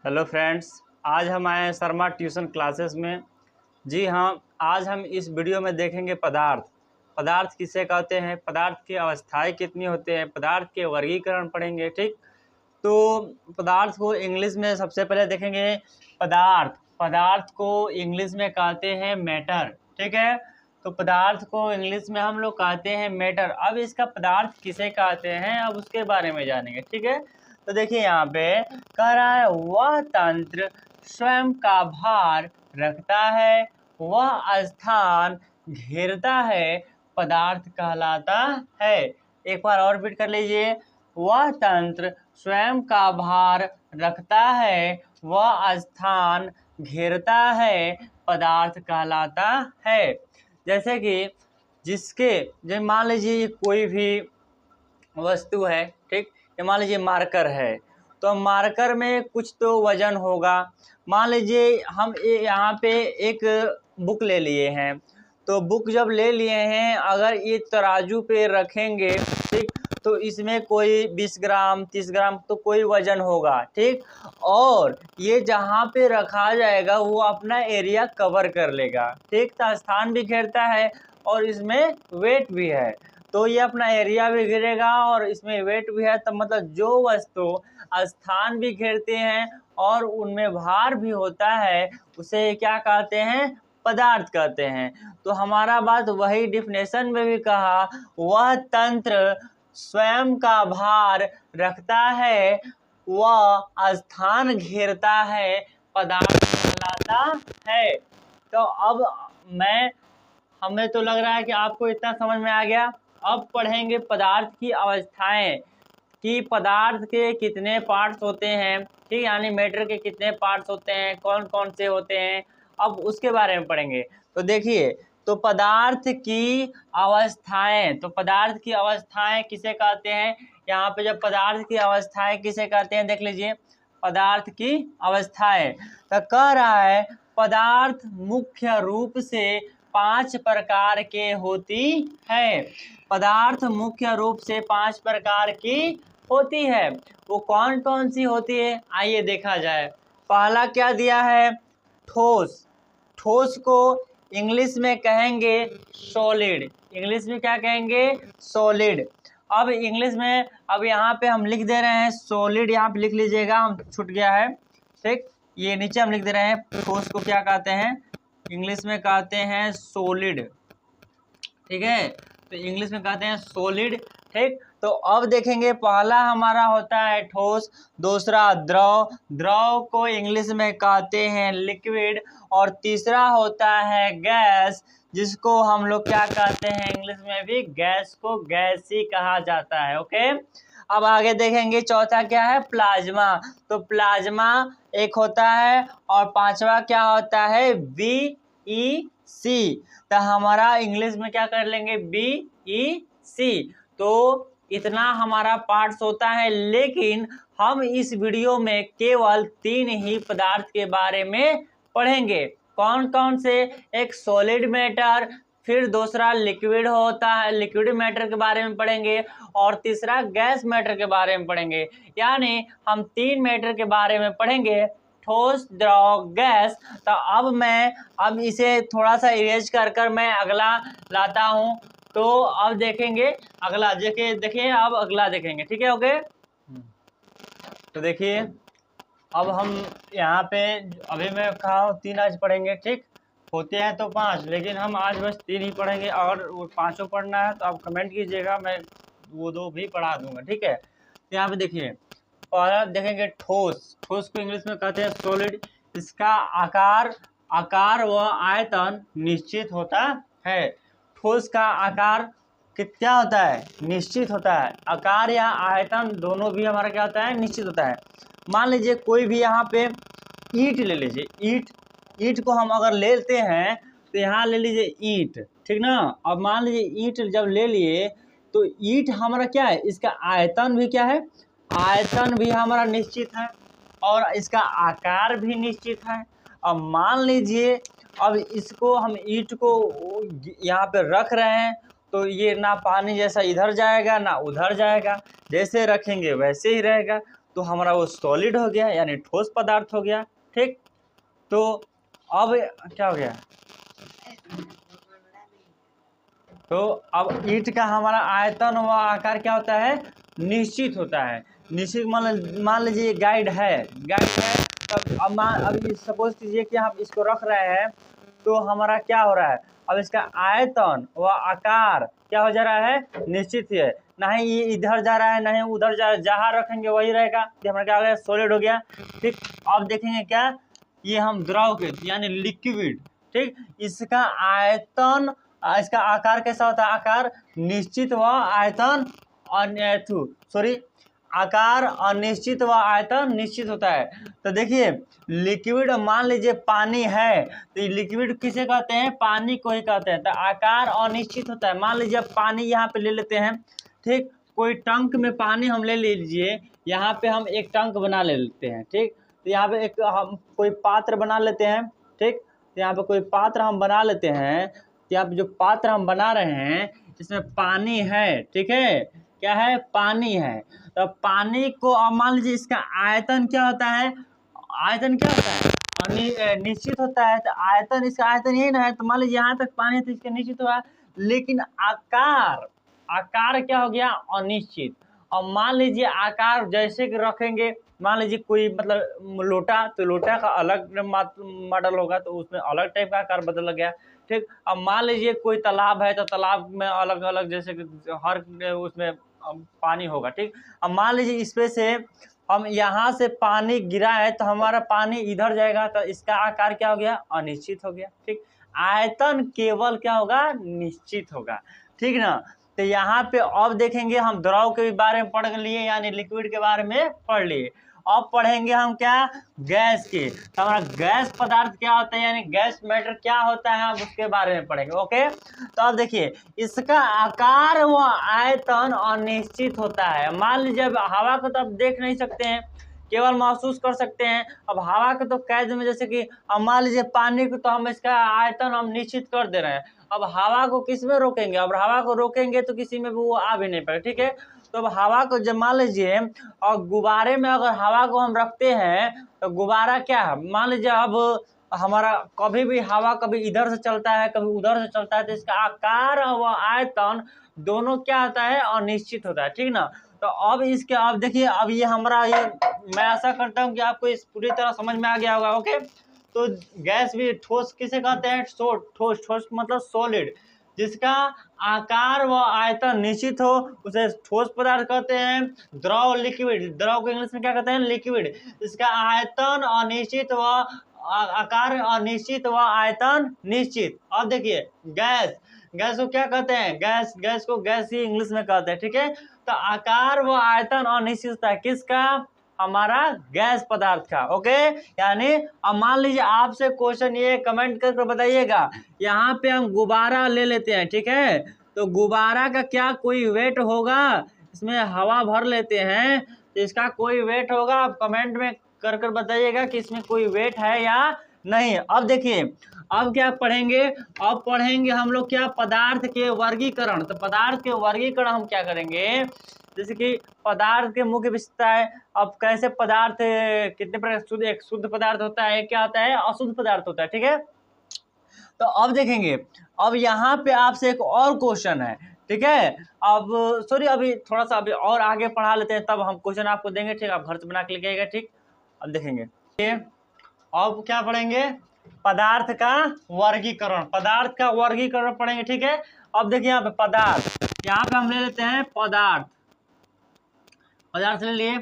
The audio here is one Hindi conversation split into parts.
हेलो फ्रेंड्स, आज हम आए हैं शर्मा ट्यूशन क्लासेस में। जी हाँ, आज हम इस वीडियो में देखेंगे पदार्थ किसे कहते हैं, पदार्थ की अवस्थाएं कितनी होते हैं, पदार्थ के वर्गीकरण पढ़ेंगे। ठीक, तो पदार्थ को इंग्लिश में सबसे पहले देखेंगे। पदार्थ को इंग्लिश में कहते हैं मैटर। ठीक है, तो पदार्थ को इंग्लिश में हम लोग कहते हैं मैटर। अब इसका पदार्थ किसे कहते हैं, अब उसके बारे में जानेंगे। ठीक है, तो देखिए यहाँ पे कह रहा है वह तंत्र स्वयं का भार रखता है, वह स्थान घेरता है, पदार्थ कहलाता है। एक बार और रिपीट कर लीजिए। वह तंत्र स्वयं का भार रखता है, वह स्थान घेरता है, पदार्थ कहलाता है। जैसे कि मान लीजिए कोई भी वस्तु है। ठीक, ये मान लीजिए मार्कर है, तो मार्कर में कुछ तो वजन होगा। मान लीजिए हम यहाँ पे एक बुक ले लिए हैं, तो बुक जब ले लिए हैं, अगर ये तराजू पे रखेंगे, ठीक, तो इसमें कोई 20 ग्राम 30 ग्राम तो कोई वजन होगा। ठीक, और ये जहाँ पे रखा जाएगा वो अपना एरिया कवर कर लेगा। ठीक, तो स्थान भी घेरता है और इसमें वेट भी है, तो ये अपना एरिया भी घेरेगा और इसमें वेट भी है। तो मतलब जो वस्तु स्थान भी घेरते हैं और उनमें भार भी होता है, उसे क्या कहते हैं, पदार्थ कहते हैं। तो हमारा बात वही डिफिनेशन में भी कहा, वह तंत्र स्वयं का भार रखता है, वह स्थान घेरता है, पदार्थ कहलाता है। तो अब हमें तो लग रहा है कि आपको इतना समझ में आ गया। अब पढ़ेंगे पदार्थ की अवस्थाएं, कि पदार्थ के कितने पार्ट्स होते हैं। ठीक, यानी मैटर के कितने पार्ट्स होते हैं, कौन कौन से होते हैं, अब उसके बारे में पढ़ेंगे। तो देखिए, तो पदार्थ की अवस्थाएं किसे कहते हैं। यहाँ पे जब पदार्थ की अवस्थाएं किसे कहते हैं, देख लीजिए पदार्थ की अवस्थाएं। तो कह रहा है पदार्थ मुख्य रूप से 5 प्रकार के होती है। पदार्थ मुख्य रूप से 5 प्रकार की होती है। वो कौन कौन सी होती है, आइए देखा जाए। पहला क्या दिया है, ठोस को इंग्लिश में कहेंगे सॉलिड। इंग्लिश में क्या कहेंगे, सॉलिड। अब इंग्लिश में अब यहाँ पे हम लिख दे रहे हैं सॉलिड, यहाँ पे लिख लीजिएगा, हम छूट गया है। ठीक, ये नीचे हम लिख दे रहे हैं। ठोस को क्या कहते हैं, इंग्लिश में कहते हैं सॉलिड। ठीक है, तो इंग्लिश में कहते हैं सॉलिड। ठीक, तो अब देखेंगे पहला हमारा होता है ठोस, दूसरा द्रव को इंग्लिश में कहते हैं लिक्विड, और तीसरा होता है गैस, जिसको हम लोग क्या कहते हैं, इंग्लिश में भी गैस को गैस ही कहा जाता है। ओके, अब आगे देखेंगे चौथा क्या है, प्लाज्मा। तो प्लाज्मा एक होता है, और पांचवा क्या होता है, BEC। तो हमारा इंग्लिश में क्या कर लेंगे, BEC। तो इतना हमारा पार्ट्स होता है, लेकिन हम इस वीडियो में केवल 3 ही पदार्थ के बारे में पढ़ेंगे। कौन कौन से, एक सॉलिड मैटर, फिर दूसरा लिक्विड होता है, लिक्विड मैटर के बारे में पढ़ेंगे, और तीसरा गैस मैटर के बारे में पढ़ेंगे। यानी हम 3 मैटर के बारे में पढ़ेंगे, ठोस, द्रव, गैस। तो अब इसे थोड़ा सा इरेज कर मैं अगला लाता हूँ। तो अब देखेंगे अगला, देखिए अब अगला देखेंगे। ठीक है, ओके। तो देखिए अब हम यहाँ पे अभी मैं कहा 3 आज पढ़ेंगे। ठीक, होते हैं तो 5, लेकिन हम आज बस 3 ही पढ़ेंगे, और वो 5 पढ़ना है तो आप कमेंट कीजिएगा, मैं वो 2 भी पढ़ा दूंगा। ठीक है, तो यहाँ पे देखिए पहला देखेंगे ठोस को इंग्लिश में कहते हैं सॉलिड। इसका आकार व आयतन निश्चित होता है। ठोस का आकार क्या होता है, निश्चित होता है। आकार या आयतन दोनों भी हमारा क्या होता है, निश्चित होता है। मान लीजिए कोई भी यहाँ पे ईंट ले लीजिए, ईंट को हम अगर लेते हैं तो यहाँ ले लीजिए ईंट। ठीक ना, अब मान लीजिए ईंट जब ले लिए, तो ईंट हमारा क्या है, इसका आयतन भी क्या है, आयतन भी हमारा निश्चित है, और इसका आकार भी निश्चित है। अब मान लीजिए अब इसको हम ईंट को यहाँ पे रख रहे हैं, तो ये ना पानी जैसा इधर जाएगा ना उधर जाएगा, जैसे रखेंगे वैसे ही रहेगा। तो हमारा वो सॉलिड हो गया यानी ठोस पदार्थ हो गया। ठीक, तो अब क्या हो गया, तो अब ईंट का हमारा आयतन व आकार क्या होता है, निश्चित होता है। निश्चित मान लीजिए गाइड है, अब सपोज कीजिए कि हम इसको रख रहे हैं, तो हमारा क्या हो रहा है, अब इसका आयतन व आकार क्या हो जा रहा है, निश्चित ही है। ना ही ये इधर जा रहा है ना ही उधर जा रहा है, जहाँ रखेंगे वही रहेगा। ये हमारा क्या हो गया, सॉलिड हो गया। ठीक, अब देखेंगे क्या, ये हम द्रव के यानी लिक्विड, ठीक, इसका आयतन इसका आकार कैसा होता है, आकार निश्चित व आयतन आकार अनिश्चित व आयतन निश्चित होता है। तो देखिए लिक्विड मान लीजिए पानी है, तो लिक्विड किसे कहते हैं, पानी को ही कहते हैं। तो आकार अनिश्चित होता है। मान लीजिए पानी यहाँ पे ले लेते हैं, ठीक, कोई टंक में पानी हम ले लीजिए, यहाँ पे हम एक टंक बना लेते हैं। ठीक, तो यहाँ पे एक हम कोई पात्र बना लेते हैं। ठीक, तो यहाँ पे कोई पात्र हम बना लेते हैं, तो यहाँ पे जो पात्र हम बना रहे हैं इसमें पानी है। ठीक है, क्या है, पानी है। तो पानी को अब मान लीजिए इसका आयतन क्या होता है, आयतन क्या होता है, निश्चित होता है। तो आयतन, इसका आयतन यही ना है, तो मान लीजिए यहाँ तक पानी है तो इसका निश्चित हुआ, लेकिन आकार, आकार क्या हो गया, अनिश्चित। और मान लीजिए आकार जैसे कि रखेंगे, मान लीजिए कोई मतलब लोटा, तो लोटा का अलग मॉडल होगा, तो उसमें अलग टाइप का आकार बदल गया। ठीक, अब मान लीजिए कोई तालाब है, तो तालाब में अलग अलग जैसे कि हर उसमें पानी होगा। ठीक, अब मान लीजिए इसमें से हम यहाँ से पानी गिरा है, तो हमारा पानी इधर जाएगा, तो इसका आकार क्या हो गया, अनिश्चित हो गया। ठीक, आयतन केवल क्या होगा, निश्चित होगा। ठीक ना। तो यहाँ पे अब देखेंगे हम द्रव के बारे में पढ़ लिए, यानी लिक्विड के बारे में पढ़ लिए। अब पढ़ेंगे हम क्या, गैस के। तो हमारा गैस पदार्थ क्या होता है, यानी गैस मैटर क्या होता है, हम उसके बारे में पढ़ेंगे। ओके, तो अब देखिए इसका आकार व आयतन अनिश्चित होता है। मान लीजिए अब हवा को तो आप देख नहीं सकते हैं, केवल महसूस कर सकते हैं। अब हवा के तो कैद में, जैसे कि अब मान लीजिए पानी को तो हम इसका आयतन हम निश्चित कर दे रहे हैं। अब हवा को किस में रोकेंगे, अब हवा को रोकेंगे तो किसी में भी वो आ भी नहीं पाएगा। ठीक है, तो अब हवा को जब मान लीजिए और गुब्बारे में अगर हवा को हम रखते हैं, तो गुब्बारा क्या है, मान लीजिए अब हमारा कभी भी हवा कभी इधर से चलता है कभी उधर से चलता है, तो इसका आकार व आयतन दोनों क्या होता है, अनिश्चित होता है। ठीक ना। तो अब इसके, अब देखिए अब ये हमारा ये, मैं आशा करता हूँ कि आपको इस पूरी तरह समझ में आ गया होगा। ओके, तो गैस भी ठोस किसे कहते हैं, ठोस, ठोस मतलब सॉलिड, जिसका आकार व आयतन निश्चित हो उसे ठोस पदार्थ कहते हैं। द्रव, लिक्विड, द्रव को इंग्लिश में क्या कहते हैं, लिक्विड, इसका आयतन अनिश्चित व आकार अनिश्चित व आयतन निश्चित। अब देखिए गैस, गैस को क्या कहते हैं, गैस, गैस को गैस ही इंग्लिश में कहते हैं। ठीक है, तो आकार व आयतन अनिश्चित होता है किसका, हमारा गैस पदार्थ का। ओके, यानी अब मान लीजिए आपसे क्वेश्चन ये कमेंट करके बताइएगा, यहाँ पे हम गुब्बारा ले लेते हैं। ठीक है, तो गुब्बारा का क्या कोई वेट होगा, इसमें हवा भर लेते हैं तो इसका कोई वेट होगा, आप कमेंट में कर बताइएगा कि इसमें कोई वेट है या नहीं। अब देखिए अब क्या पढ़ेंगे, अब पढ़ेंगे हम लोग क्या, पदार्थ के वर्गीकरण। तो पदार्थ के वर्गीकरण हम क्या करेंगे, जैसे कि पदार्थ के मुख्य विशेषता है। अब कैसे पदार्थ कितने प्रकार, शुद्ध, एक शुद्ध पदार्थ होता है, क्या होता है, अशुद्ध पदार्थ होता है। ठीक है, तो अब देखेंगे, अब यहाँ पे आपसे एक और क्वेश्चन है। ठीक है, अब सॉरी अभी थोड़ा सा अभी और आगे पढ़ा लेते हैं, तब हम क्वेश्चन आपको देंगे। ठीक, आप घर से बना के लिखिएगा। ठीक, अब देखेंगे अब क्या पढ़ेंगे, पदार्थ का वर्गीकरण, पदार्थ का वर्गीकरण पढ़ेंगे। ठीक है, अब देखिए यहाँ पे पदार्थ, यहाँ पे हम ले लेते हैं पदार्थ, पदार्थ ले लिए।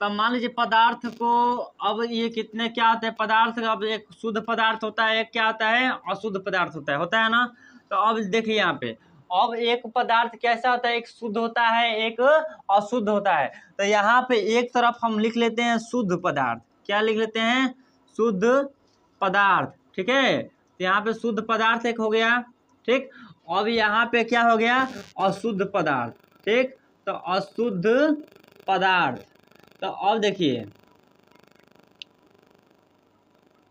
तो मान लीजिए पदार्थ को, अब ये कितने क्या होते हैं पदार्थ, अब एक शुद्ध पदार्थ होता है, एक क्या होता है, अशुद्ध पदार्थ होता है ना। तो अब देखिए यहाँ पे, अब एक पदार्थ कैसा होता है, एक शुद्ध होता है एक अशुद्ध होता है। तो यहाँ पे एक तरफ हम लिख लेते हैं शुद्ध पदार्थ, क्या लिख लेते हैं, शुद्ध पदार्थ। ठीक है, तो यहाँ पे शुद्ध पदार्थ एक हो गया। ठीक, अब यहाँ पे क्या हो गया, अशुद्ध पदार्थ। ठीक, तो अशुद्ध पदार्थ। तो अब देखिए,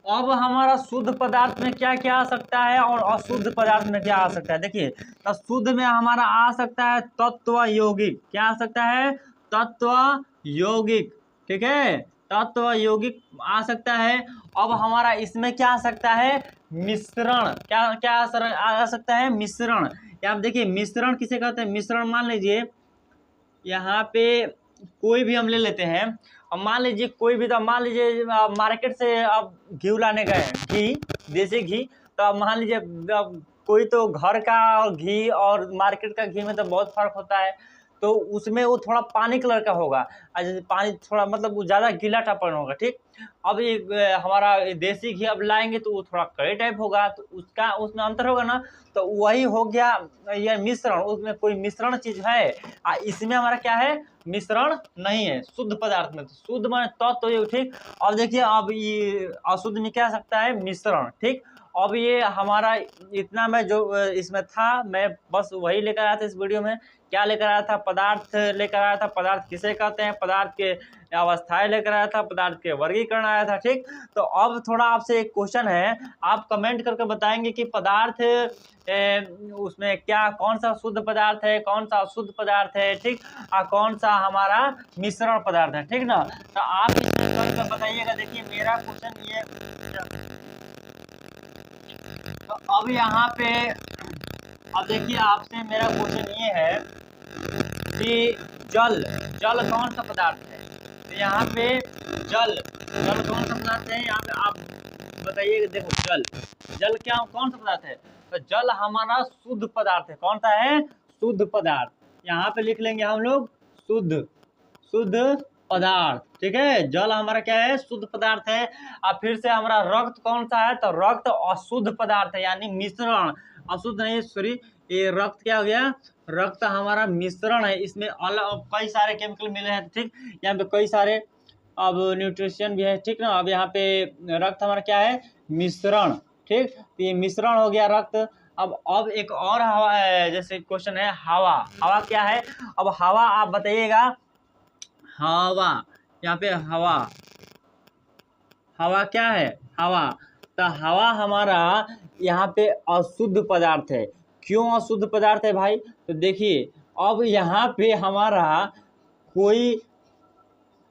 अब हमारा शुद्ध पदार्थ में क्या क्या आ सकता है और अशुद्ध पदार्थ में क्या आ सकता है। देखिए, तो शुद्ध में हमारा आ सकता है तत्व यौगिक, क्या आ सकता है, तत्व यौगिक। ठीक है, तत्व यौगिक आ सकता है। अब हमारा इसमें क्या आ सकता है, मिश्रण, क्या क्या आ सकता है, मिश्रण। यहाँ देखिए मिश्रण किसे कहते हैं, मिश्रण मान लीजिए यहाँ पे कोई भी हम ले लेते हैं। अब मान लीजिए कोई भी, तो मान लीजिए मार्केट से आप घी लाने गए, घी, देसी घी, तो अब मान लीजिए अब कोई तो घर का घी और मार्केट का घी में तो बहुत फर्क होता है, तो उसमें वो थोड़ा पानी कलर का होगा, और जैसे पानी थोड़ा मतलब वो ज़्यादा गीलाटापन होगा, ठीक। अब ये हमारा देसी घी अब लाएंगे तो वो थोड़ा कड़े टाइप होगा, तो उसका उसमें अंतर होगा ना, तो वही हो गया ये मिश्रण। उसमें कोई मिश्रण चीज है, इसमें हमारा क्या है, मिश्रण नहीं है, शुद्ध पदार्थ में। तो शुद्ध माने तत्व तो, ठीक। अब देखिए अब ये अशुद्ध में क्या सकता है, मिश्रण, ठीक। अब ये हमारा इतना मैं जो इसमें था, मैं बस वही लेकर आया था इस वीडियो में। क्या लेकर आया था, पदार्थ लेकर आया था, पदार्थ किसे कहते हैं, पदार्थ के अवस्थाएं लेकर आया था, पदार्थ के वर्गीकरण आया था, ठीक। तो अब थोड़ा आपसे एक क्वेश्चन है, आप कमेंट करके बताएंगे कि पदार्थ उसमें क्या, कौन सा शुद्ध पदार्थ है, कौन सा अशुद्ध पदार्थ है, ठीक, और कौन सा हमारा मिश्रण पदार्थ है, ठीक ना। तो आप इसमें करके बताइएगा। देखिए मेरा क्वेश्चन ये, तो अब यहाँ पे अब देखिए आपसे मेरा क्वेश्चन ये है कि जल, जल कौन सा पदार्थ है। तो यहाँ पे जल, जल कौन सा पदार्थ है, यहाँ पे आप बताइए। देखो जल, जल क्या कौन सा पदार्थ है, तो जल हमारा शुद्ध पदार्थ है। कौन सा है, शुद्ध पदार्थ। यहाँ पे लिख लेंगे हम लोग शुद्ध, शुद्ध पदार्थ, ठीक है। जल हमारा क्या है, शुद्ध पदार्थ है। अब फिर से हमारा रक्त कौन सा है, तो रक्त अशुद्ध पदार्थ है, यानी मिश्रण, अशुद्ध नहीं, सॉरी, ये रक्त क्या हो गया, रक्त हमारा मिश्रण है। इसमें अलग कई सारे केमिकल मिले हैं, ठीक। यहाँ पे कई सारे अब न्यूट्रिशन भी है, ठीक ना। अब यहाँ पे रक्त हमारा क्या है, मिश्रण, ठीक। तो ये मिश्रण हो गया रक्त। अब एक और हवा है, जैसे क्वेश्चन है हवा, हवा क्या है। अब हवा आप बताइएगा, हवा, यहाँ पे हवा, हवा क्या है, हवा। तो हवा हमारा यहाँ पे अशुद्ध पदार्थ है। क्यों अशुद्ध पदार्थ है भाई, तो देखिए अब यहाँ पे हमारा कोई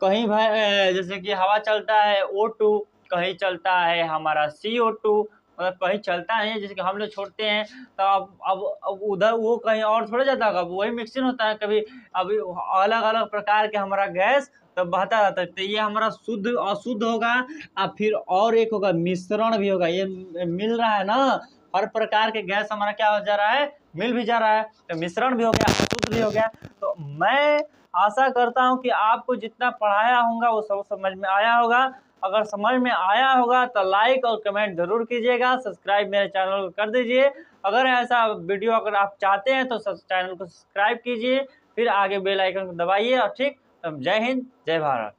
कहीं भाई जैसे कि हवा चलता है O2, कहीं चलता है हमारा CO2, मतलब कहीं चलता है जैसे कि हम लोग छोड़ते हैं, तो अब उधर वो कहीं और थोड़ा जाता होगा, वही मिक्सिंग होता है कभी। अभी अलग अलग प्रकार के हमारा गैस तो बहता रहता है। तो ये हमारा शुद्ध अशुद्ध होगा, और फिर और एक होगा मिश्रण भी होगा। ये मिल रहा है ना, हर प्रकार के गैस हमारा क्या हो जा रहा है, मिल भी जा रहा है, तो मिश्रण भी हो गया, अशुद्ध भी हो गया। तो मैं आशा करता हूं कि आपको जितना पढ़ाया होगा वो सब समझ में आया होगा। अगर समझ में आया होगा तो लाइक और कमेंट जरूर कीजिएगा, सब्सक्राइब मेरे चैनल को कर दीजिए। अगर ऐसा वीडियो अगर आप चाहते हैं तो चैनल को सब्सक्राइब कीजिए, फिर आगे बेल आइकन को दबाइए, और ठीक। जय हिंद, जय भारत।